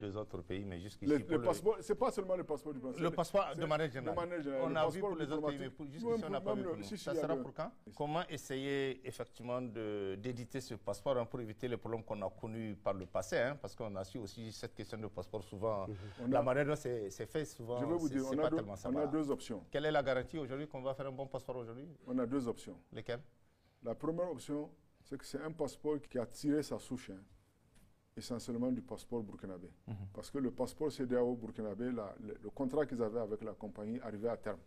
les autres pays, mais jusqu'ici... Le passeport, c'est pas seulement le passeport diplomatique. Le passeport de manière générale. On a vu pour les autres pays, mais jusqu'ici on n'a pas vu pour nous. Ça sera pour quand? Comment essayer effectivement d'éditer ce passeport pour éviter les problèmes qu'on a connus par le passé, parce qu'on a su aussi cette question de passeport souvent, la manière dont c'est fait souvent, je vais vous dire, on a deux options. Quelle est la garantie aujourd'hui qu'on va faire un bon passeport aujourd'hui? On a deux options. Lesquelles? La première option, c'est que c'est un passeport qui a tiré sa souche, essentiellement du passeport burkinabé. Parce que le passeport CEDEAO burkinabé, le contrat qu'ils avaient avec la compagnie arrivait à terme.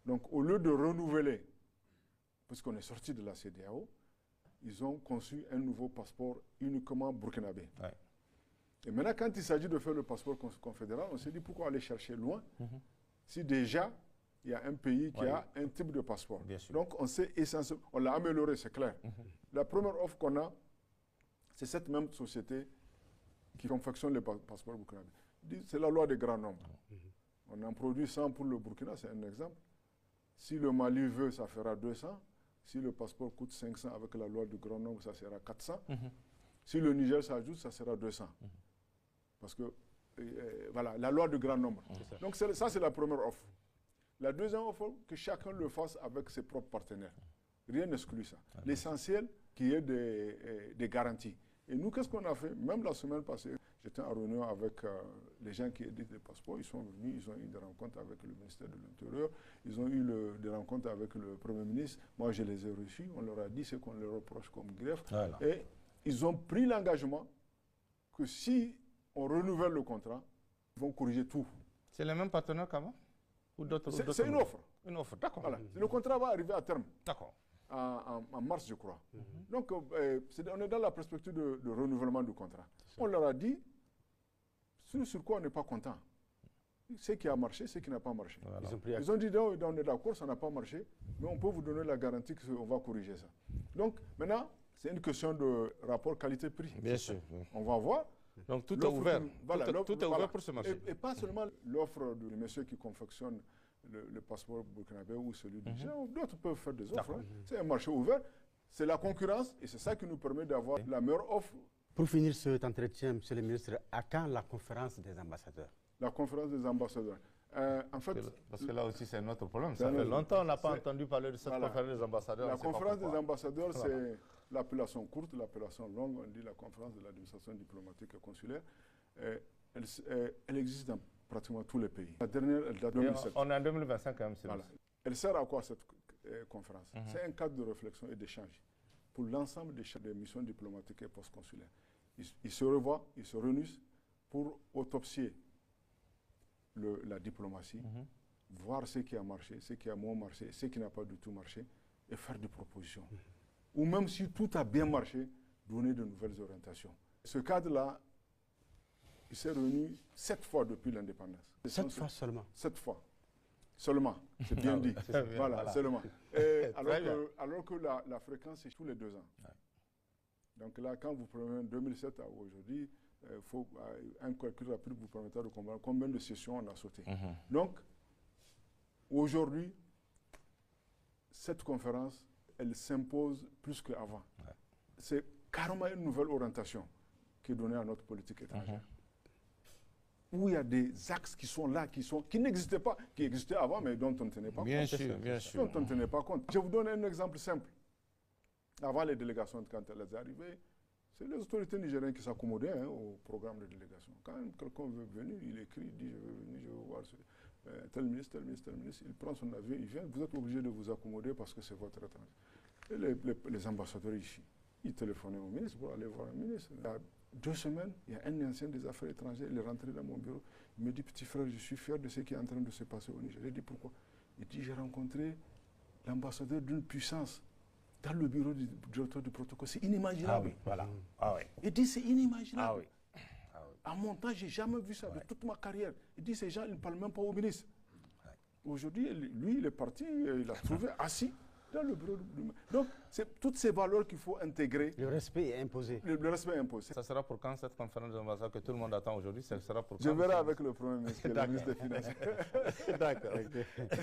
Donc au lieu de renouveler, puisqu'on est sorti de la CEDEAO, ils ont conçu un nouveau passeport uniquement burkinabé. Ouais. Et maintenant, quand il s'agit de faire le passeport confédéral, on s'est dit pourquoi aller chercher loin si déjà il y a un pays qui a un type de passeport. Donc on sait essentiellement, on l'a amélioré, c'est clair. La première offre qu'on a, c'est cette même société qui confectionne les passeports burkinabés. C'est la loi des grands nombres. On en produit 100 pour le Burkina, c'est un exemple. Si le Mali veut, ça fera 200. Si le passeport coûte 500 avec la loi du grand nombre, ça sera 400. Si le Niger s'ajoute, ça sera 200. Parce que, voilà, la loi du grand nombre. Donc ça, c'est la première offre. La deuxième offre, que chacun le fasse avec ses propres partenaires. Rien n'exclut ça. L'essentiel, qu'il y ait des garanties. Et nous, qu'est-ce qu'on a fait? Même la semaine passée, j'étais en réunion avec les gens qui éditent les passeports. Ils sont venus, ils ont eu des rencontres avec le ministère de l'Intérieur. Ils ont eu des rencontres avec le Premier ministre. Moi, je les ai reçus. On leur a dit ce qu'on leur reproche comme greffe. Voilà. Et ils ont pris l'engagement que si on renouvelle le contrat, ils vont corriger tout. C'est les mêmes partenaires qu'avant? C'est une offre. Une offre, d'accord. Voilà. Le contrat va arriver à terme. D'accord. En mars, je crois. Donc, on est dans la perspective de renouvellement du contrat. On leur a dit sur quoi on n'est pas content. Ce qui a marché, ce qui n'a pas marché. Voilà. Ils ont dit, non, on est d'accord, ça n'a pas marché, mais on peut vous donner la garantie qu'on va corriger ça. Donc, maintenant, c'est une question de rapport qualité-prix. Bien sûr. On va voir. Donc, tout est ouvert. Voilà, tout est ouvert pour ce marché. Et pas seulement l'offre du monsieur qui confectionne le passeport burkinabé ou celui du Niger, d'autres peuvent faire des offres. C'est un marché ouvert, c'est la concurrence et c'est ça qui nous permet d'avoir la meilleure offre. Pour finir cet entretien, Monsieur le ministre, à quand la conférence des ambassadeurs? La conférence des ambassadeurs. En fait, parce que là aussi c'est un autre problème. Ça fait longtemps qu'on n'a pas entendu parler de cette conférence des ambassadeurs. La conférence des ambassadeurs, c'est l'appellation courte, l'appellation longue, on dit la conférence de l'administration diplomatique et consulaire. Elle existe dans pratiquement tous les pays. La dernière, elle date de 2007. On est en 2025 quand même. Voilà. Elle sert à quoi cette conférence? C'est un cadre de réflexion et d'échange pour l'ensemble des missions diplomatiques et post-consulaires. Ils se revoient, ils se réunissent pour autopsier la diplomatie, voir ce qui a marché, ce qui a moins marché, ce qui n'a pas du tout marché, et faire des propositions. Ou même si tout a bien marché, donner de nouvelles orientations. Ce cadre-là, il s'est réuni 7 fois depuis l'indépendance. 7 fois seulement? 7 fois. Seulement, c'est bien dit. Voilà, seulement. Et alors que la fréquence, c'est tous les 2 ans. Ouais. Donc là, quand vous prenez 2007 à aujourd'hui, faut un calcul rapide vous permettra de comprendre combien de sessions on a sauté. Donc, aujourd'hui, cette conférence, elle s'impose plus qu'avant. Ouais. C'est carrément une nouvelle orientation qui est donnée à notre politique étrangère. Où il y a des axes qui sont là, qui n'existaient pas, qui existaient avant, mais dont on ne tenait pas compte. Bien sûr. Dont on ne tenait pas compte. Je vous donne un exemple simple. Avant les délégations, quand elles arrivaient, c'est les autorités nigériennes qui s'accommodaient au programme de délégation. Quand quelqu'un veut venir, il écrit, il dit je veux venir, je veux voir tel ministre, il prend son avion, il vient, vous êtes obligé de vous accommoder parce que c'est votre étranger. Et les ambassadeurs ici, ils téléphonaient au ministre pour aller voir un ministre. Il y a 2 semaines, il y a un ancien des affaires étrangères, il est rentré dans mon bureau, il me dit, petit frère, je suis fier de ce qui est en train de se passer au Niger. J'ai dit, pourquoi? Il dit, j'ai rencontré l'ambassadeur d'une puissance dans le bureau du directeur du protocole. C'est inimaginable. Ah oui, voilà. Ah oui. Il dit, c'est inimaginable. Ah oui. Ah oui. À mon temps, je n'ai jamais vu ça de toute ma carrière. Il dit, ces gens, ils ne parlent même pas au ministre. Ouais. Aujourd'hui, lui, il est parti, il a trouvé assis dans le bureau. Donc, c'est toutes ces valeurs qu'il faut intégrer. Le respect est imposé. Le respect est imposé. Ça sera pour quand cette conférence des ambassadeurs que tout le monde attend aujourd'hui? Ça sera pour quand? Je verrai avec le Premier ministre et le ministre des Finances. D'accord.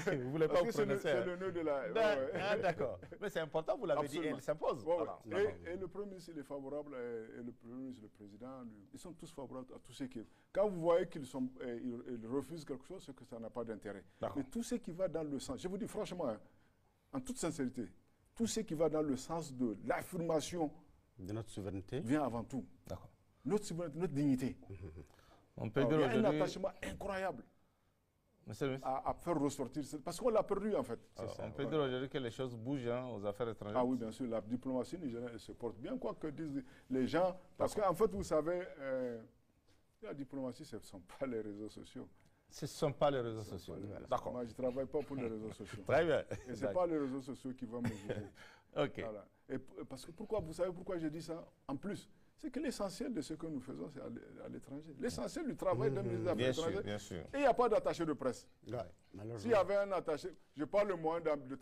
Vous ne voulez pas vous prononcer? C'est le nœud de la... D'accord. Mais c'est important, vous l'avez dit, elle s'impose. Et le Premier ministre, il est favorable, et le Premier ministre, le Président, ils sont tous favorables à tout ce qui... Quand vous voyez qu'ils refusent quelque chose, c'est que ça n'a pas d'intérêt. Mais tout ce qui va dans le sens... Je vous dis franchement, hein, en toute sincérité, tout ce qui va dans le sens de l'affirmation de notre souveraineté vient avant tout. D'accord. Notre souveraineté, notre dignité. On peut dire il y a un attachement incroyable à faire ressortir, parce qu'on l'a perdu en fait. On peut dire aujourd'hui que les choses bougent aux affaires étrangères. Ah oui, bien sûr, la diplomatie nigérienne se porte bien, quoi que disent les gens, parce qu'en fait, vous savez, la diplomatie, ce ne sont pas les réseaux sociaux. Ce ne sont pas les réseaux sociaux. D'accord. Moi, je ne travaille pas pour les réseaux sociaux. Très bien. Et ce n'est pas les réseaux sociaux qui vont me juger. OK. Voilà. Et parce que vous savez pourquoi je dis ça? En plus, c'est que l'essentiel de ce que nous faisons, c'est à l'étranger. L'essentiel du travail d'un ministre des Affaires étrangères. Bien sûr. Et il n'y a pas d'attaché de presse. Ouais, s'il y avait un attaché, je parle moins de